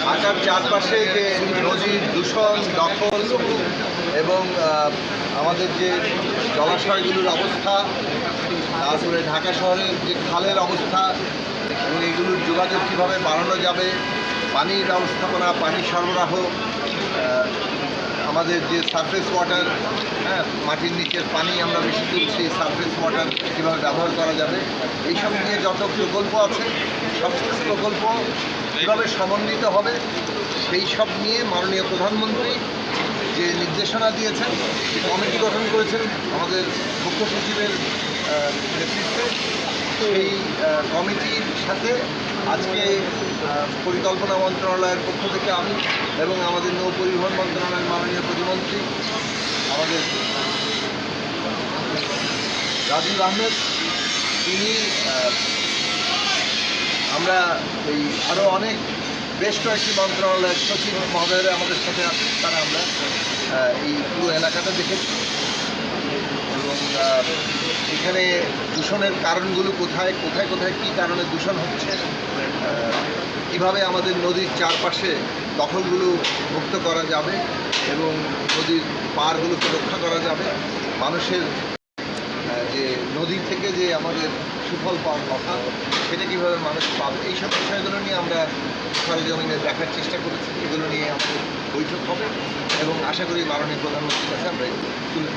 ঢাকার চারপাশে যে নদীর দূষণ, দখল এবং আমাদের যে জলাশয়গুলোর অবস্থা, তারপরে ঢাকা শহরের যে খালের অবস্থা এবং এগুলোর যোগাযোগ কীভাবে বাড়ানো যাবে, পানির ব্যবস্থাপনা, পানি সরবরাহ, আমাদের যে সারফেস ওয়াটার, মাটির নিচের পানি আমরা বেশি তুলছি, সারফেস ওয়াটার কীভাবে ব্যবহার করা যাবে, এইসব নিয়ে যত প্রকল্প আছে সবশেষ প্রকল্প কীভাবে সমন্বিত হবে সেই সব নিয়ে মাননীয় প্রধানমন্ত্রী যে নির্দেশনা দিয়েছেন, যে কমিটি গঠন করেছেন আমাদের মুখ্য সচিবের নেতৃত্বে, সেই কমিটির সাথে আজকে পরিকল্পনা মন্ত্রণালয়ের পক্ষ থেকে আমি এবং আমাদের নৌ পরিবহন মন্ত্রণালয়ের মাননীয় প্রতিমন্ত্রী আমাদের রাজীব আহমেদ, তিনি আমরা এই আরও অনেক বেশ কয়েকটি মন্ত্রণালয়ের সচিব মহোদয়রা আমাদের সাথে আছেন, তারা আমরা এই পুরো এলাকাটা দেখেছি এবং এখানে দূষণের কারণগুলো কোথায় কোথায় কোথায় কী কারণে দূষণ হচ্ছে, কীভাবে আমাদের নদীর চারপাশে দখলগুলো মুক্ত করা যাবে এবং নদীর পাড়গুলোকে রক্ষা করা যাবে, মানুষের যে নদী থেকে যে আমাদের সুফল পাওয়ার কথা সেটা কীভাবে মানুষ পাবে, এইসব বিষয়গুলো নিয়ে আমরা সরেজমিনে দেখার চেষ্টা করেছি। এগুলো নিয়ে আমাদের বৈঠক হবে এবং আশা করি মাননীয় প্রধানমন্ত্রীর কাছে আমরা এগুলো তুলে